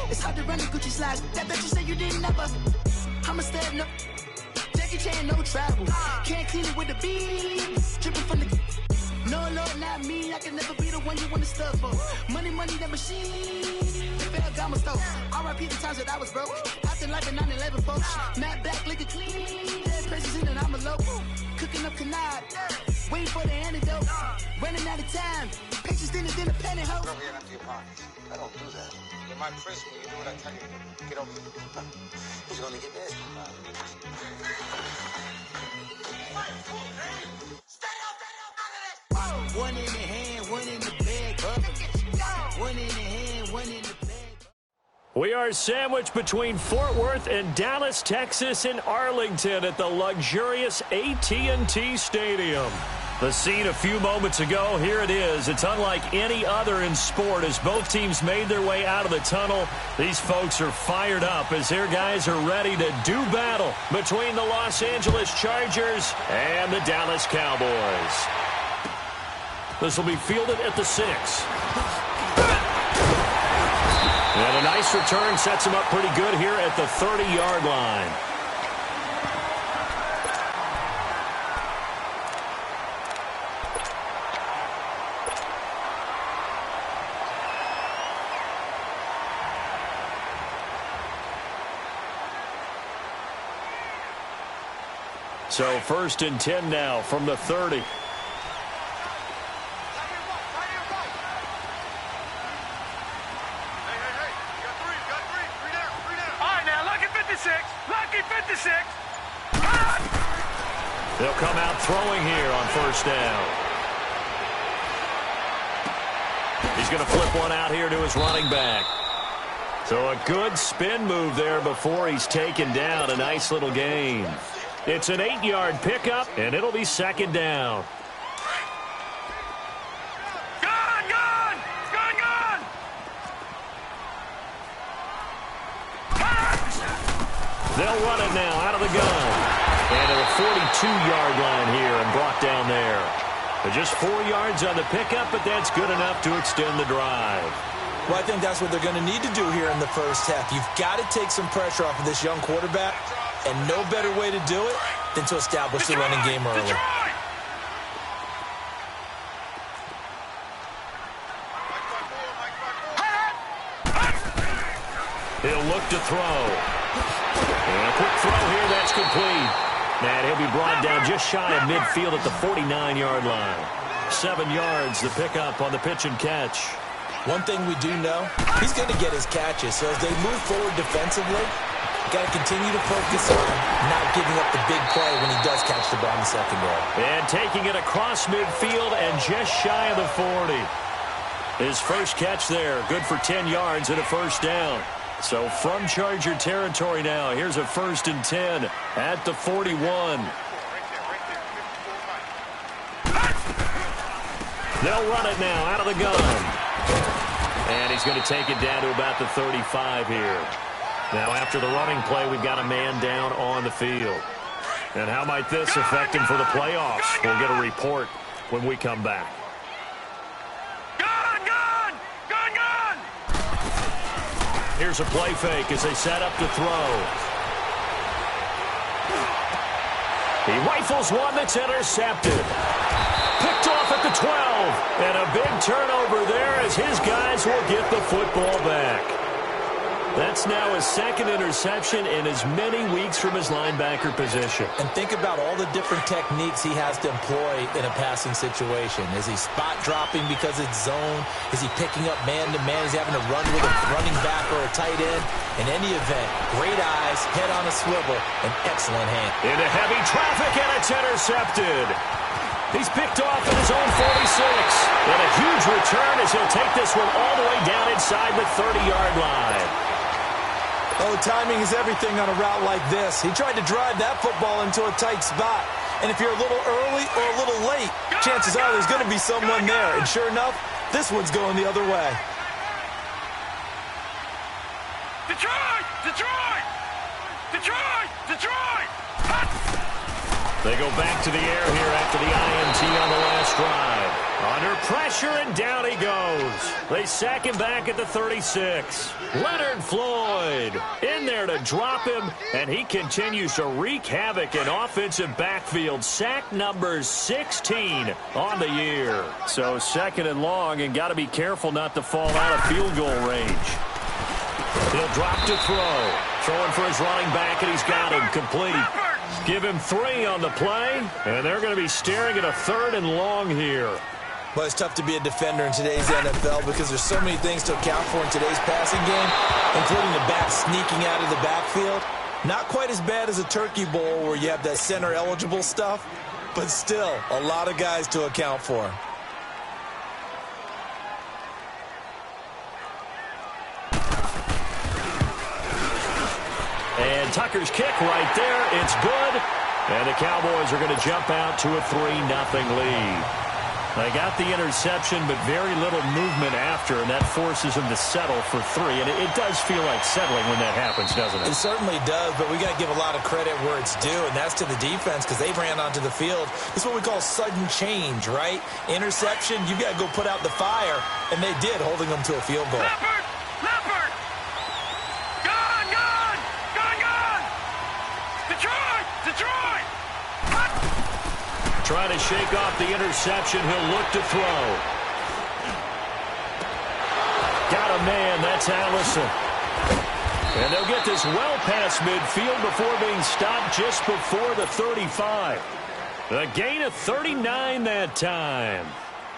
It's hard to run the Gucci slides. That bet you say you didn't never. I'ma step no. Jackie Chan, no travel. Can't clean it with the beat. Dripping from the. No, Lord, not me. I can never be the one you want to stuff for. Money, that machine. Fell down my stove. R.I.P. the times that I was broke. Acting like a 9/11 folks. Matt back, liquor clean. Dead presses in and I'm a local. Cooking up canard. Waiting for the antidote. Running out of time. Pictures in the penny hoe. Bro, you're empty your pockets. I don't do that. In my prison, you do what I tell you to do. Get over here. He's gonna get this. One in the hand, one in the bag. One in the hand, one in the bag. We are sandwiched between Fort Worth and Dallas, Texas, and Arlington at the luxurious AT&T Stadium. The scene a few moments ago, here it is. It's unlike any other in sport as both teams made their way out of the tunnel. These folks are fired up as their guys are ready to do battle between the Los Angeles Chargers and the Dallas Cowboys. This will be fielded at the 6. And a nice return sets him up pretty good here at the 30-yard line. So 1st and 10 now from the 30. They'll come out throwing here on 1st down. He's going to flip one out here to his running back. So a good spin move there before he's taken down. A nice little gain. It's an 8-yard pickup, and it'll be 2nd down. They'll run it now out of the gun. And at a 42-yard line here and brought down there. But just 4 yards on the pickup, but that's good enough to extend the drive. Well, I think that's what they're going to need to do here in the first half. You've got to take some pressure off of this young quarterback, and no better way to do it than to establish the running game early. He'll look to throw. And a quick throw here, that's complete. And he'll be brought down just shy of midfield at the 49-yard line. 7 yards, the pickup on the pitch and catch. One thing we do know, he's going to get his catches. So as they move forward defensively, got to continue to focus on not giving up the big play when he does catch the ball in the secondary. And taking it across midfield and just shy of the 40. His first catch there, good for 10 yards and a 1st down. So from Charger territory now, here's a 1st and 10 at the 41. They'll run it now out of the gun. And he's going to take it down to about the 35 here. Now after the running play, we've got a man down on the field. And how might this affect him for the playoffs? We'll get a report when we come back. Here's a play fake as they set up to throw. He rifles one that's intercepted. Picked off at the 12. And a big turnover there as his guys will get the football back. That's now his 2nd interception in as many weeks from his linebacker position. And think about all the different techniques he has to employ in a passing situation. Is he spot dropping because it's zone? Is he picking up man-to-man? Is he having to run with a running back or a tight end? In any event, great eyes, head on a swivel, and excellent hand. Into heavy traffic, and it's intercepted. He's picked off at his own 46. And a huge return as he'll take this one all the way down inside the 30-yard line. Oh, timing is everything on a route like this. He tried to drive that football into a tight spot. And if you're a little early or a little late, chances are there's going to be someone there. And sure enough, this one's going the other way. Detroit! Detroit! Detroit! Detroit! They go back to the air here after the INT on the last drive. Under pressure, and down he goes. They sack him back at the 36. Leonard Floyd in there to drop him, and he continues to wreak havoc in offensive backfield. Sack number 16 on the year. So second and long, and got to be careful not to fall out of field goal range. He'll drop to throw. Throwing for his running back, and he's got him complete. Give him 3 on the play, and they're going to be staring at a third and long here. Well, it's tough to be a defender in today's NFL because there's so many things to account for in today's passing game, including the back sneaking out of the backfield. Not quite as bad as a turkey bowl where you have that center-eligible stuff, but still a lot of guys to account for. And Tucker's kick right there. It's good. And the Cowboys are going to jump out to a 3-0 lead. They got the interception, but very little movement after, and that forces them to settle for 3. And it does feel like settling when that happens, doesn't it? It certainly does, but we got to give a lot of credit where it's due, and that's to the defense because they ran onto the field. This is what we call sudden change, right? Interception, you got to go put out the fire, and they did, holding them to a field goal. Leopard! Leopard! Gone! Gone! Gone! Gone! Detroit! Detroit! Trying to shake off the interception. He'll look to throw. Got a man. That's Allison. And they'll get this well past midfield before being stopped just before the 35. A gain of 39 that time.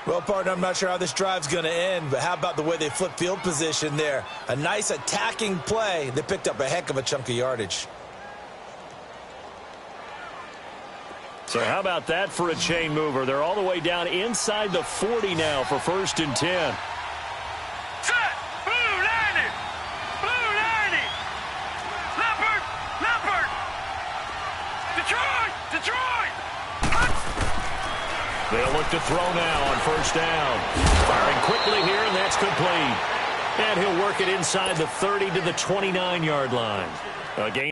Well, partner, I'm not sure how this drive's going to end, but how about the way they flip field position there? A nice attacking play. They picked up a heck of a chunk of yardage. So how about that for a chain mover? They're all the way down inside the 40 now for 1st and 10. Set! Blue 90! Blue 90! Leopard! Leopard! Detroit! Detroit! They'll look to throw now on 1st down. Firing quickly here, and that's complete. And he'll work it inside the 30 to the 29-yard line. Again.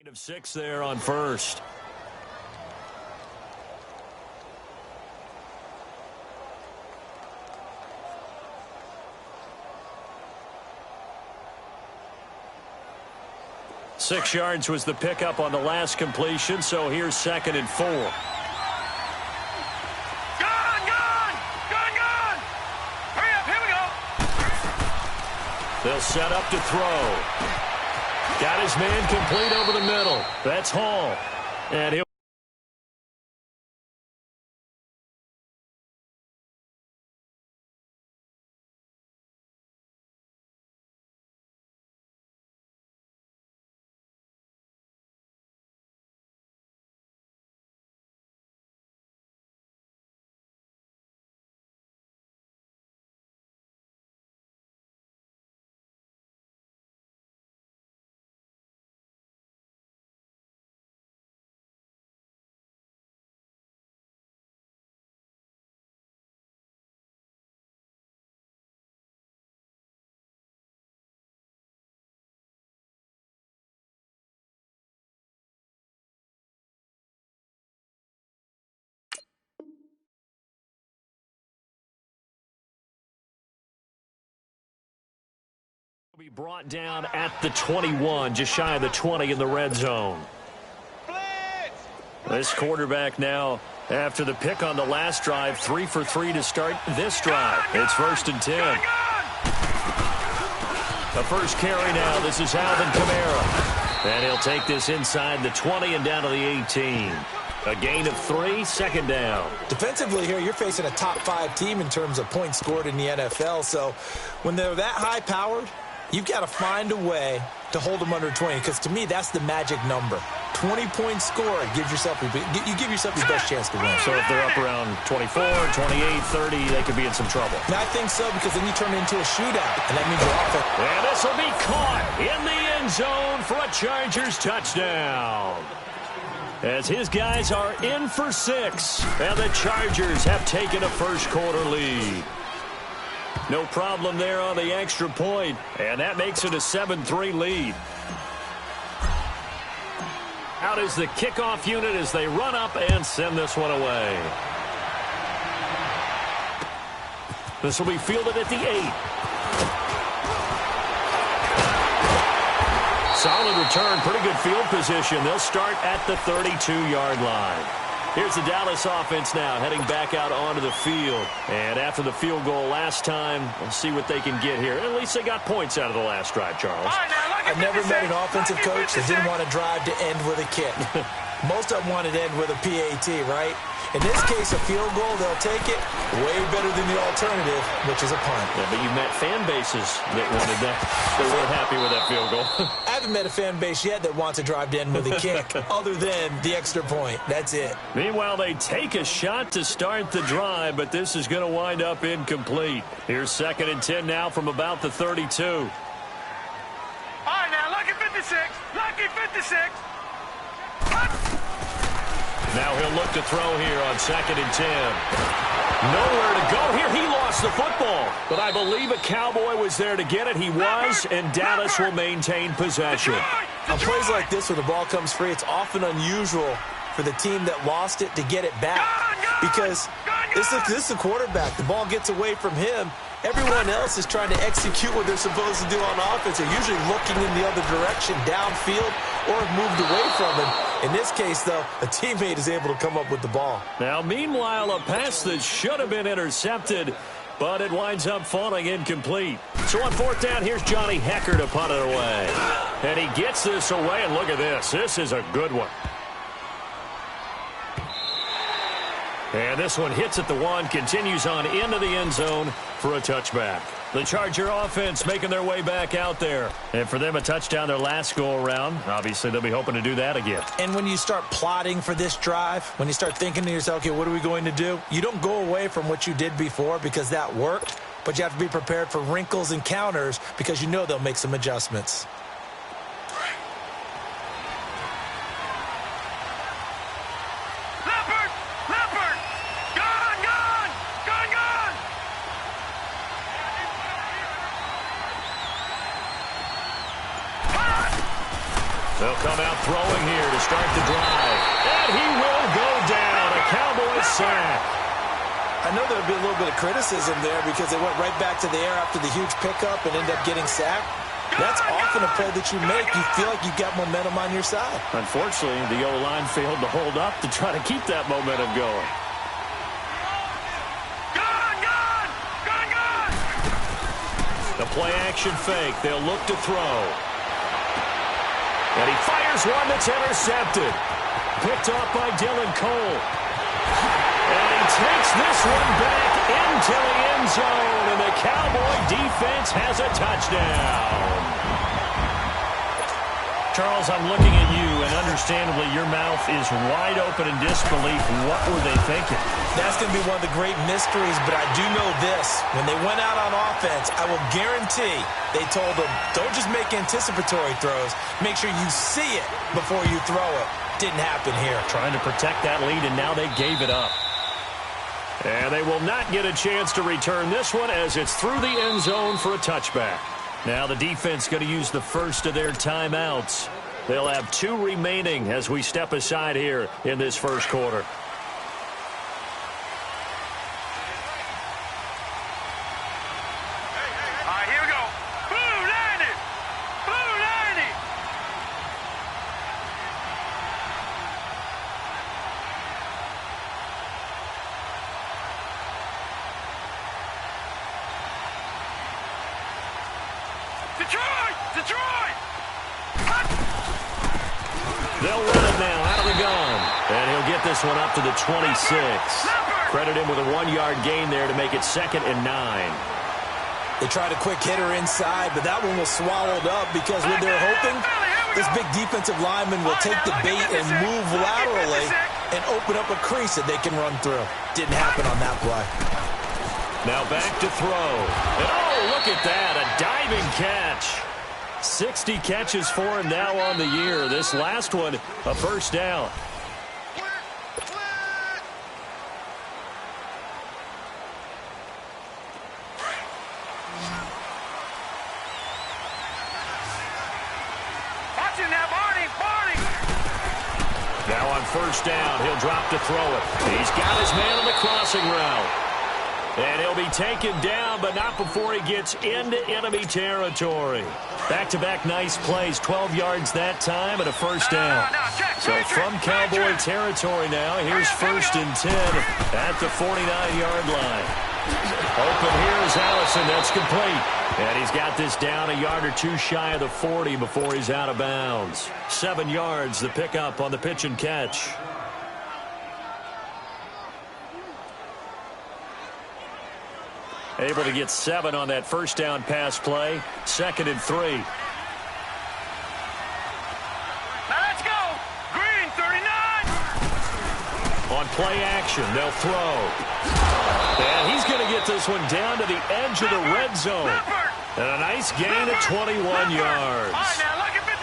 Of 6 there on 1st. Six yards was the pickup on the last completion, so here's 2nd and 4. Gone! Gone! Gone! Gone! Hurry up! Here we go! They'll set up to throw. Got his man complete over the middle. That's Hall. And he'll be brought down at the 21, just shy of the 20 in the red zone. This quarterback now, after the pick on the last drive, 3 for 3 to start this drive. It's 1st and 10. The first carry now. This is Alvin Kamara. And he'll take this inside the 20 and down to the 18. A gain of 3, second down. Defensively here, you're facing a top-5 team in terms of points scored in the NFL. So when they're that high-powered, you've got to find a way to hold them under 20, because to me, that's the magic number. 20 points scored, you give yourself your best chance to win. So if they're up around 24, 28, 30, they could be in some trouble. And I think so, because then you turn it into a shootout, and that means you're offense. And this will be caught in the end zone for a Chargers touchdown. As his guys are in for 6, and the Chargers have taken a first-quarter lead. No problem there on the extra point, and that makes it a 7-3 lead. Out is the kickoff unit as they run up and send this one away. This will be fielded at the 8. Solid return, pretty good field position. They'll start at the 32-yard line. Here's the Dallas offense now, heading back out onto the field. And after the field goal last time, we'll see what they can get here. At least they got points out of the last drive, Charles. I've never met an offensive coach that didn't want to drive to end with a kick. Most of them wanted to end with a PAT, right? In this case, a field goal, they'll take it way better than the alternative, which is a punt. Yeah, but you met fan bases that wanted that. They weren't happy with that field goal. I haven't met a fan base yet that wants to drive to end with a kick, other than the extra point. That's it. Meanwhile, they take a shot to start the drive, but this is going to wind up incomplete. Here's 2nd and 10 now from about the 32. All right, now, lucky 56. Lucky 56. Now he'll look to throw here on 2nd and 10. Nowhere to go here. He lost the football. But I believe a Cowboy was there to get it. He was, and Dallas will maintain possession. On plays like this where the ball comes free, it's often unusual for the team that lost it to get it back. Because this is the quarterback. The ball gets away from him. Everyone else is trying to execute what they're supposed to do on offense. They're usually looking in the other direction, downfield, or have moved away from him. In this case, though, a teammate is able to come up with the ball. Now, meanwhile, a pass that should have been intercepted, but it winds up falling incomplete. So on 4th down, here's Johnny Hecker to punt it away. And he gets this away, and look at this. This is a good one. And this one hits at the 1, continues on into the end zone for a touchback. The Charger offense making their way back out there. And for them, a touchdown their last go-around. Obviously, they'll be hoping to do that again. And when you start plotting for this drive, when you start thinking to yourself, okay, what are we going to do? You don't go away from what you did before because that worked, but you have to be prepared for wrinkles and counters because you know they'll make some adjustments. They'll come out throwing here to start the drive. And he will go down. A Cowboy sack. I know there'll be a little bit of criticism there because they went right back to the air after the huge pickup and ended up getting sacked. That's often a play that you make. You feel like you've got momentum on your side. Unfortunately, the O-line failed to hold up to try to keep that momentum going. The play-action fake. They'll look to throw. And he fires one that's intercepted. Picked off by Dylan Cole. And he takes this one back into the end zone. And the Cowboy defense has a touchdown. Charles, I'm looking at you, and understandably your mouth is wide open in disbelief. What were they thinking? That's going to be one of the great mysteries, but I do know this. When they went out on offense, I will guarantee they told them, don't just make anticipatory throws. Make sure you see it before you throw it. Didn't happen here. Trying to protect that lead, and now they gave it up. And they will not get a chance to return this one as it's through the end zone for a touchback. Now the defense going to use the first of their timeouts. They'll have 2 remaining as we step aside here in this first quarter. All right, here we go. Blue 90. Blue 90. Detroit! Detroit! They'll run it now out of the gun. And he'll get this this one up to the 26. Credit him with a 1-yard gain there to make it 2nd and 9. They tried a quick hitter inside, but that one was swallowed up because when they're hoping, this big defensive lineman will take the bait and move laterally and open up a crease that they can run through. Didn't happen on that play. Now back to throw. And oh, look at that, a diving catch. 60 catches for him now on the year. This last one, a first down. Now on first down, he'll drop to throw it. He's got his man on the crossing route. And he'll be taken down, but not before he gets into enemy territory. Back-to-back nice plays, 12 yards that time and a first down. So from Cowboy territory now, here's 1st and 10 at the 49-yard line. Open here is Allison. That's complete. And he's got this down a yard or two shy of the 40 before he's out of bounds. 7 yards, the pickup on the pitch and catch. Able to get 7 on that first down pass play. 2nd and 3. Now let's go. Green, 39. On play action, they'll throw. And he's going to get this one down to the edge of the red zone. And a nice gain of 21 yards.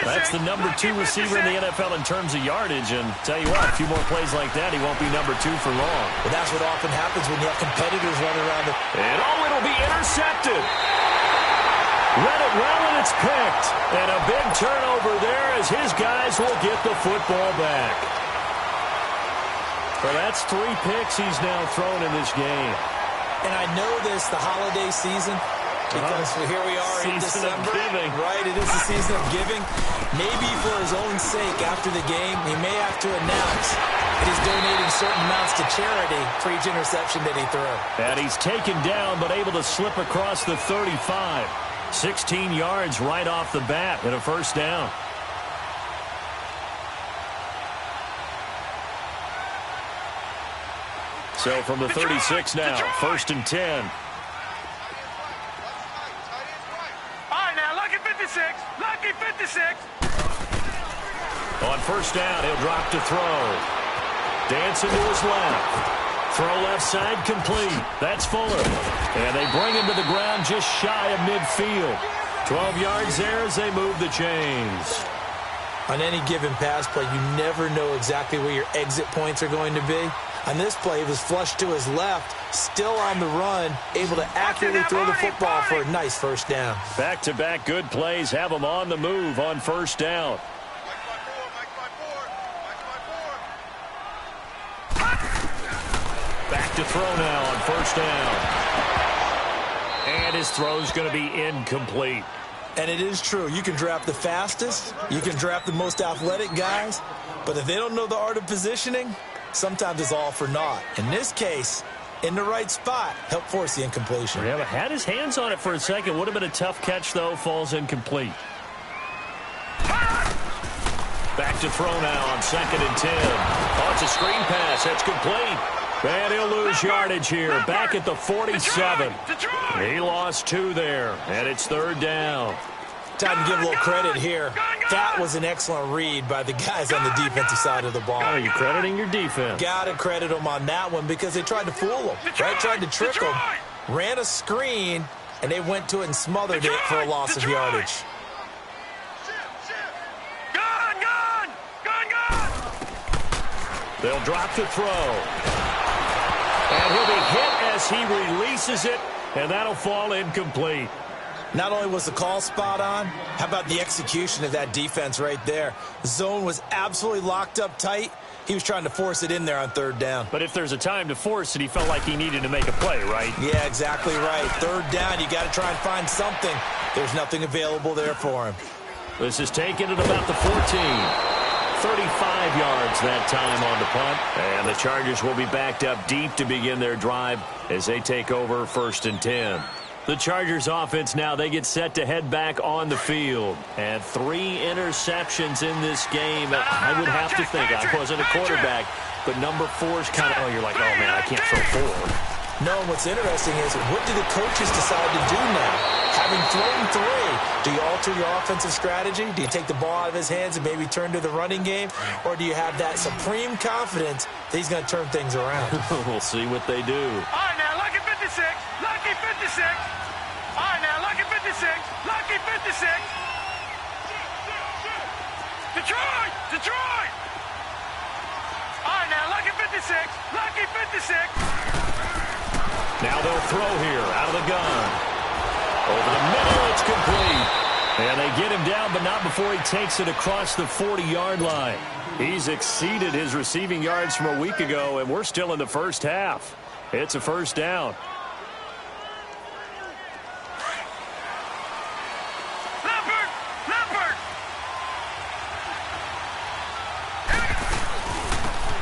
That's the number 2 receiver in the NFL in terms of yardage. And tell you what, a few more plays like that, he won't be number 2 for long. But that's what often happens when you have competitors running around it. And oh, it'll be intercepted. Read it well, and it's picked. And a big turnover there as his guys will get the football back. Well, that's 3 picks he's now thrown in this game. And I know this, the holiday season, because here we are in December. Right, it is the season of giving. Maybe for his own sake, after the game, he may have to announce that he's donating certain amounts to charity for each interception that he threw. And he's taken down, but able to slip across the 35. 16 yards right off the bat and a first down. So from the 36 now, 1st and 10. All right, now, lucky 56. Lucky 56. On first down, he'll drop to throw. Dancing to his left. Throw left side complete. That's Fuller. And they bring him to the ground just shy of midfield. 12 yards there as they move the chains. On any given pass play, you never know exactly where your exit points are going to be. On this play, he was flushed to his left, still on the run, able to accurately throw the football for a nice first down. Back-to-back good plays have him on the move on first down. Back to throw now on first down. And his throw's going to be incomplete. And it is true. You can draft the fastest. You can draft the most athletic guys. But if they don't know the art of positioning, sometimes it's all for naught. In this case, in the right spot, help force the incompletion. Yeah, had his hands on it for a second. Would have been a tough catch, though. Falls incomplete. Back to throw now on 2nd and 10. Oh, it's a screen pass. That's complete. And he'll lose yardage here. Back at the 47. He lost 2 there. And it's 3rd down. Time to give a little credit here. That was an excellent read by the guys on the defensive side of the ball. Oh, you're crediting your defense. Got to credit them on that one because they tried to fool him, right? Tried to trick him. Ran a screen, and they went to it and smothered it for a loss of yardage. They'll drop to throw. And he'll be hit as he releases it, and that'll fall incomplete. Not only was the call spot on, how about the execution of that defense right there? Zone was absolutely locked up tight. He was trying to force it in there on 3rd down. But if there's a time to force it, he felt like he needed to make a play, right? Yeah, exactly right. 3rd down, you got to try and find something. There's nothing available there for him. This is taken at about the 14. 35 yards that time on the punt. And the Chargers will be backed up deep to begin their drive as they take over 1st and 10. The Chargers offense now, they get set to head back on the field. And 3 interceptions in this game. I would have to think, I wasn't a quarterback, but number 4 is kind of, you're like, oh, man, I can't throw 4. No, and what's interesting is, what do the coaches decide to do now? Having thrown 3, do you alter your offensive strategy? Do you take the ball out of his hands and maybe turn to the running game? Or do you have that supreme confidence that he's going to turn things around? We'll see what they do. All right, now, lucky 56. Lucky 56. All right, now, lucky 56. Lucky 56. Detroit! Detroit! All right, now, lucky 56. Lucky 56. Now they'll throw here out of the gun. Over the middle, it's complete. And they get him down, but not before he takes it across the 40-yard line. He's exceeded his receiving yards from a week ago, and we're still in the first half. It's a first down.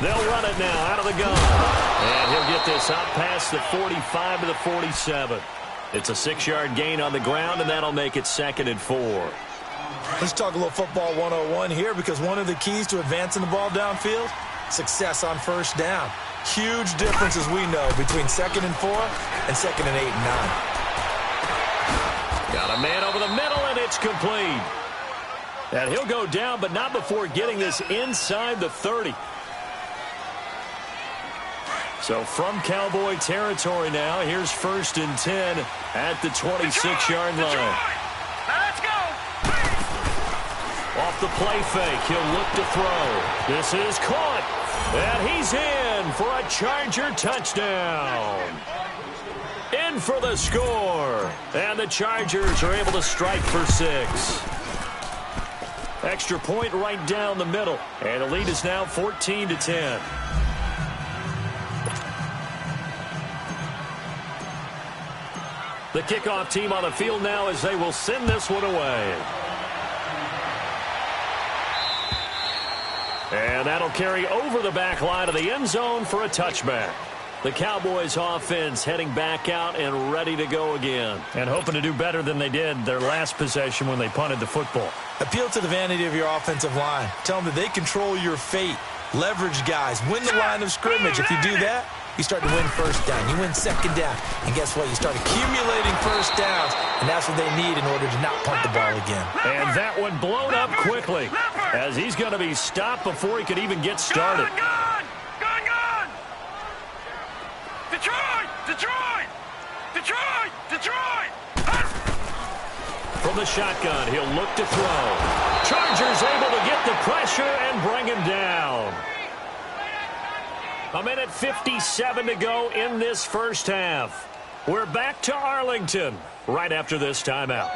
They'll run it now out of the gun. And he'll get this out past the 45 to the 47. It's a 6-yard gain on the ground, and that'll make it 2nd and 4. Let's talk a little football 101 here, because one of the keys to advancing the ball downfield, success on first down. Huge difference, as we know, between 2nd and 4 and 2nd and 8 and 9. Got a man over the middle, and it's complete. And he'll go down, but not before getting this inside the 30. So from Cowboy territory now, here's 1st and 10 at the 26-yard line. Let's go. Off the play fake, he'll look to throw. This is caught, and he's in for a Charger touchdown. In for the score, and the Chargers are able to strike for 6. Extra point right down the middle, and the lead is now 14-10. The kickoff team on the field now as they will send this one away. And that'll carry over the back line of the end zone for a touchback. The Cowboys offense heading back out and ready to go again. And hoping to do better than they did their last possession when they punted the football. Appeal to the vanity of your offensive line. Tell them that they control your fate. Leverage guys. Win the line of scrimmage. If you do that, you start to win first down. You win second down. And guess what? You start accumulating first downs, and that's what they need in order to not punt the ball again. And that one blown up quickly as he's going to be stopped before he could even get started. Gun! Detroit! Detroit! Detroit! Detroit! From the shotgun, he'll look to throw. Chargers able to get the pressure and bring him down. 1:57 to go in this first half. We're back to Arlington right after this timeout.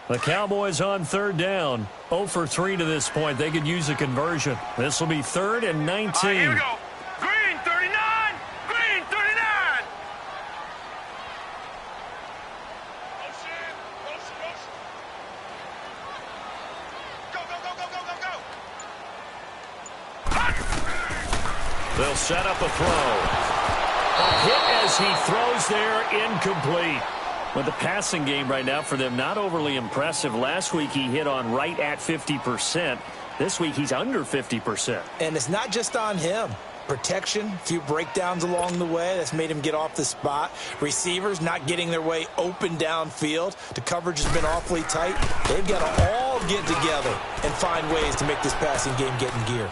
The Cowboys on 3rd down. 0 for 3 to this point. They could use a conversion. This will be 3rd and 19. Here we go. Green 39. Green 39. They'll set up a throw. A hit as he throws there, incomplete. But the passing game right now for them, not overly impressive. Last week he hit on right at 50%. This week he's under 50%. And it's not just on him. Protection, a few breakdowns along the way. That's made him get off the spot. Receivers not getting their way open downfield. The coverage has been awfully tight. They've got to all get together and find ways to make this passing game get in gear.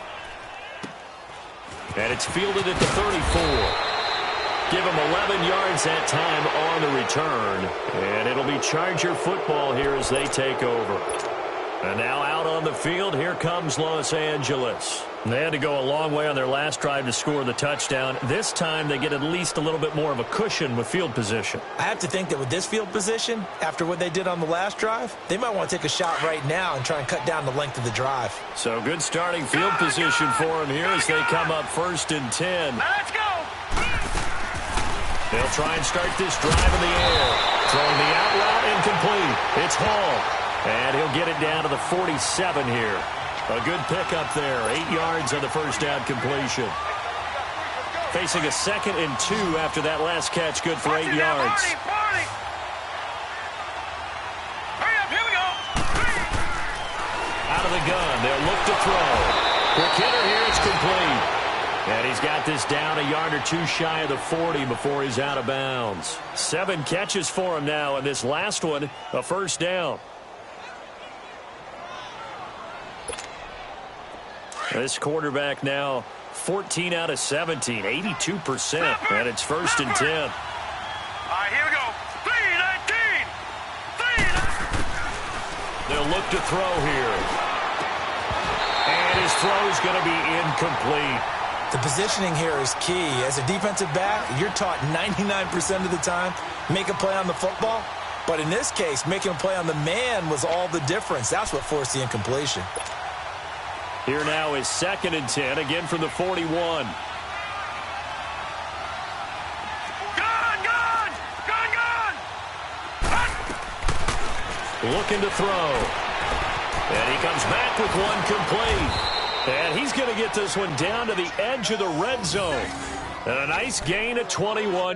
And it's fielded at the 34. Give him 11 yards that time on the return. And it'll be Charger football here as they take over. And now out on the field, here comes Los Angeles. They had to go a long way on their last drive to score the touchdown. This time they get at least a little bit more of a cushion with field position. I have to think that with this field position, after what they did on the last drive, they might want to take a shot right now and try and cut down the length of the drive. So good starting field position for them here as they come up 1st and 10. Let's go. They'll try and start this drive in the air. Throwing the out route incomplete. It's Hall. And he'll get it down to the 47 here. A good pickup there. 8 yards on the first down completion. Facing a 2nd and 2 after that last catch. Good for 8 yards. Hurry up, here we go. gun. They'll look to throw. Quick hitter here. It's complete. And he's got this down a yard or two shy of the 40 before he's out of bounds. 7 catches for him now, and this last one, a first down. This quarterback now 14 out of 17, 82%, and it's 1st and 10. All right, here we go. 3-19. They'll look to throw here. And his throw is going to be incomplete. The positioning here is key. As a defensive back, you're taught 99% of the time, make a play on the football. But in this case, making a play on the man was all the difference. That's what forced the incompletion. Here now is 2nd and 10, again from the 41. Gun! Looking to throw. And he comes back with one complete. And he's going to get this one down to the edge of the red zone. And a nice gain at 21.